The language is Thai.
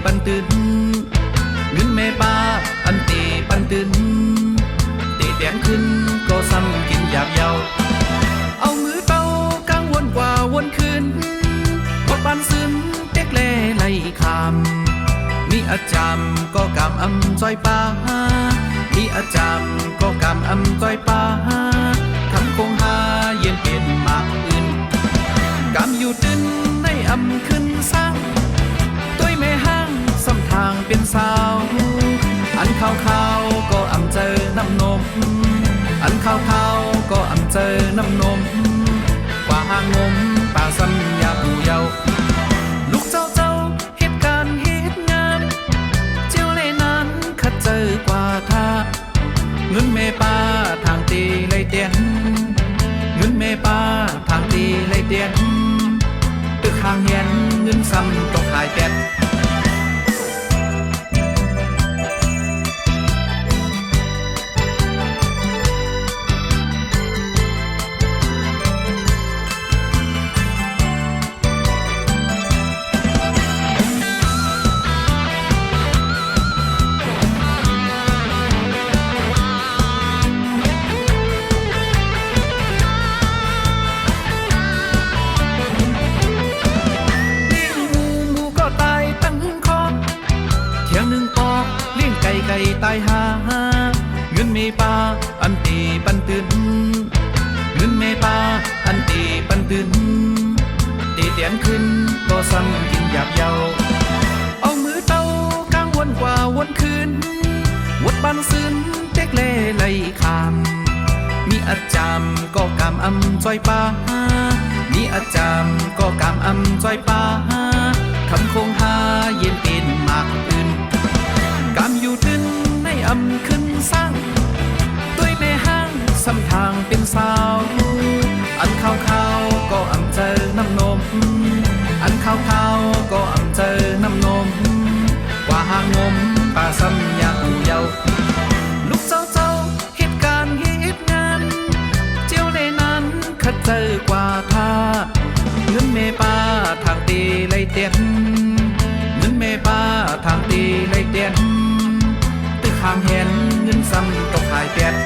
ปันตื่นเงินแม่ป้าอันตีปันตื่นตีแดงขึ้นก็ซ้ำกินอยากเยาเอามือเต้ากลางวนกว่าวนคืนกดปันซึมเต็กเล่ไล่คำมีอาจารย์ก็กำอำจอยป้ามีอาจารย์ก็กำอำจอยป้าคำคงหาเย็นเป็นมากอื่นกำอยู่ตื่นในอำขึ้นสร้างต้วยแม่ห้างซ้ำทางเป็นสาวอันขาวก็อำเจอน้ำนมอันขาวก็อำเจอน้ำนมกว่าหางงมป่าซ้ำอยากอยู่เยาลูกเจ้าเหตุการณ์เหตุงานเจ้าเล่นั้นขัดเจอกว่าท่าเงินแม่ป้าทางตีเลยเตียนเงินแม่ป้าทางตีเลยเตียนตึกห่างเห็นเงินซ้ำตกหายแก่นไก่ตายหาเงินเมป้าอันตีปันตื่นเงินเมป้าอันตีปันตื่นตีเตียนขึ้นก็ซ้ำกินหยาบเยาเอามือเต้ากลางวนกว่าวนคืนวดบันซึนเต็กเล่ไล่คำมีอาจารย์ก็กำอำจอยป้ามีอาจารย์ก็กำอำจอยป้าคำคงหาเย็นเป็นมากอื่นกำอยู่ตื่นในอำขึ้นสร้างต้วยแม่ห้างซ้ำทางเป็นสาวอันขาวก็อำเจอน้ำนมอันขาวก็อำเจอน้ำนมกว่าหางงมป่าซ้ำอยากอยู่เยาลูกเจ้าเหตุการณ์เหตุงานเจ้าในนั้นขัดเจอกว่าท่าเงินแม่ป้าทางตีเลยเตียนเงินแม่ป้าทางตีเลยเตียนตึกห่างเห็นเงินซ้ำตกหายแก่น